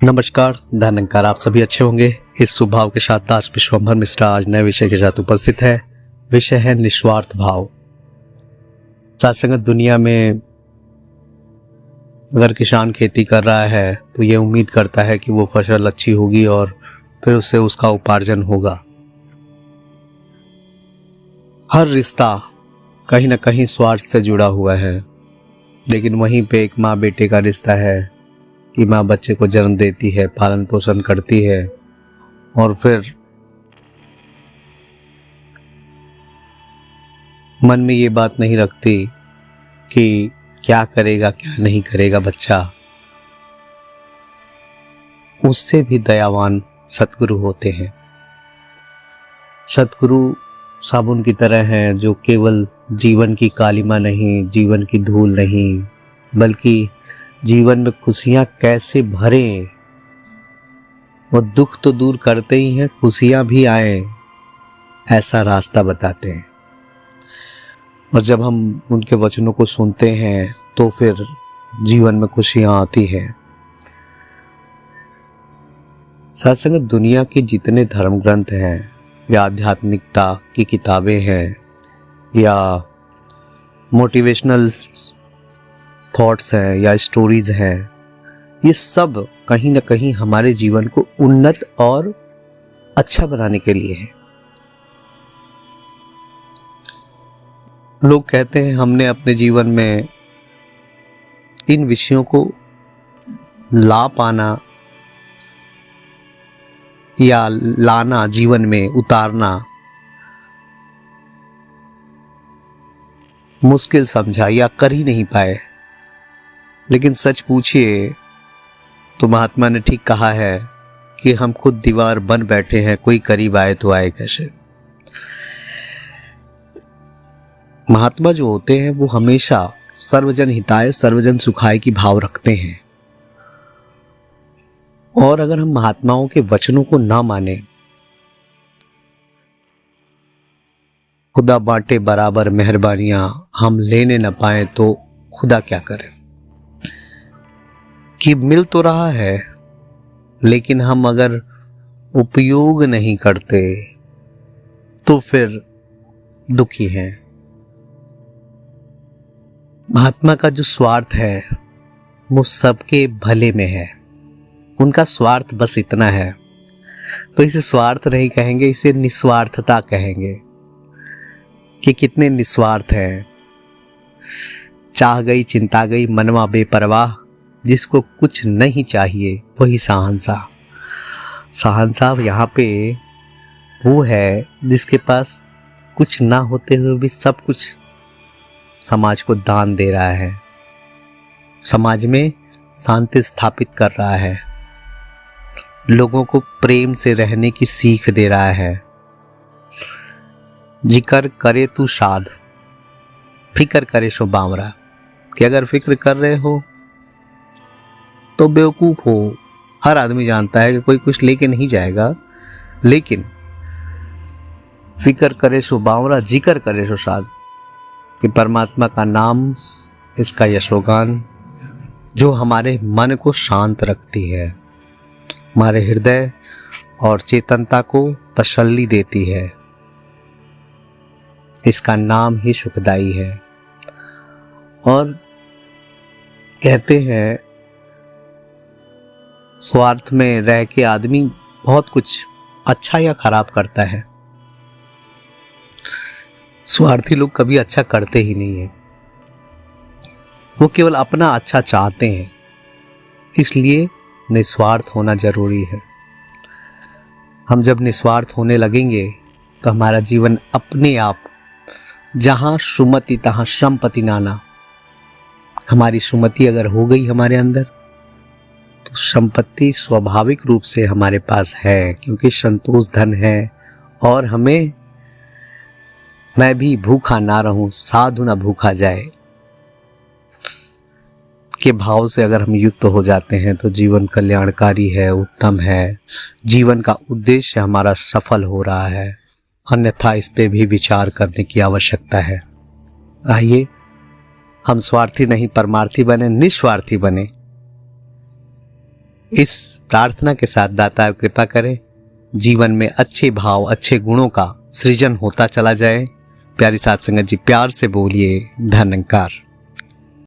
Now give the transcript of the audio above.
नमस्कार, धन्यकार। आप सभी अच्छे होंगे। इस सुभाव के साथ आज विश्वंभर मिश्रा आज नए विषय के साथ उपस्थित है। विषय है निस्वार्थ भाव। साथ संगत दुनिया में अगर किसान खेती कर रहा है तो ये उम्मीद करता है कि वो फसल अच्छी होगी और फिर उससे उसका उपार्जन होगा। हर रिश्ता कहीं ना कहीं स्वार्थ से जुड़ा हुआ है, लेकिन वहीं पे एक माँ बेटे का रिश्ता है कि माँ बच्चे को जन्म देती है, पालन पोषण करती है और फिर मन में ये बात नहीं रखती कि क्या करेगा क्या नहीं करेगा बच्चा। उससे भी दयावान सतगुरु होते हैं। सतगुरु साबुन की तरह हैं जो केवल जीवन की कालिमा नहीं, जीवन की धूल नहीं, बल्कि जीवन में खुशियां कैसे भरें, वो दुख तो दूर करते ही हैं, खुशियां भी आए ऐसा रास्ता बताते हैं। और जब हम उनके वचनों को सुनते हैं तो फिर जीवन में खुशियां आती हैं। साथ संगत दुनिया के जितने धर्म ग्रंथ हैं या आध्यात्मिकता की किताबें हैं या मोटिवेशनल थॉट्स हैं या स्टोरीज हैं, ये सब कहीं ना कहीं हमारे जीवन को उन्नत और अच्छा बनाने के लिए है। लोग कहते हैं हमने अपने जीवन में इन विषयों को ला पाना या लाना, जीवन में उतारना मुश्किल समझा या कर ही नहीं पाए। लेकिन सच पूछिए तो महात्मा ने ठीक कहा है कि हम खुद दीवार बन बैठे हैं, कोई करीब आए तो आए कैसे। महात्मा जो होते हैं वो हमेशा सर्वजन हिताय सर्वजन सुखाय की भाव रखते हैं। और अगर हम महात्माओं के वचनों को ना माने, खुदा बांटे बराबर मेहरबानियां हम लेने न पाए तो खुदा क्या करे। कि मिल तो रहा है लेकिन हम अगर उपयोग नहीं करते तो फिर दुखी हैं। महात्मा का जो स्वार्थ है वो सबके भले में है। उनका स्वार्थ बस इतना है, तो इसे स्वार्थ नहीं कहेंगे, इसे निस्वार्थता कहेंगे कि कितने निस्वार्थ हैं। चाह गई चिंता गई मनवा बेपरवाह, जिसको कुछ नहीं चाहिए वही शहंशाह। शहंशाह यहाँ पे वो है जिसके पास कुछ ना होते हुए भी सब कुछ समाज को दान दे रहा है, समाज में शांति स्थापित कर रहा है, लोगों को प्रेम से रहने की सीख दे रहा है। जिक्र करे तू शाद, फिक्र करे सो बावरा। कि अगर फिक्र कर रहे हो तो बेवकूफ हो। हर आदमी जानता है कि कोई कुछ लेके नहीं जाएगा, लेकिन फिक्र करे सो बावरा, जिक्र करे सो शाद। कि परमात्मा का नाम, इसका यशोगान जो हमारे मन को शांत रखती है, हमारे हृदय और चेतनता को तसल्ली देती है, इसका नाम ही सुखदाई है। और कहते हैं स्वार्थ में रह के आदमी बहुत कुछ अच्छा या खराब करता है। स्वार्थी लोग कभी अच्छा करते ही नहीं है, वो केवल अपना अच्छा चाहते हैं। इसलिए निस्वार्थ होना जरूरी है। हम जब निस्वार्थ होने लगेंगे तो हमारा जीवन अपने आप, जहां सुमति तहां संपत्ति नाना। हमारी सुमति अगर हो गई हमारे अंदर तो संपत्ति स्वाभाविक रूप से हमारे पास है, क्योंकि संतोष धन है। और हमें मैं भी भूखा ना रहूं साधु ना भूखा जाए के भाव से अगर हम युक्त हो जाते हैं तो जीवन कल्याणकारी है, उत्तम है, जीवन का उद्देश्य हमारा सफल हो रहा है। अन्यथा इस पे भी विचार करने की आवश्यकता है। आइए हम स्वार्थी नहीं परमार्थी बने, निस्वार्थी बने। इस प्रार्थना के साथ दातार कृपा करें, जीवन में अच्छे भाव, अच्छे गुणों का सृजन होता चला जाए। प्यारी साध संगत जी, प्यार से बोलिए धन्यकार।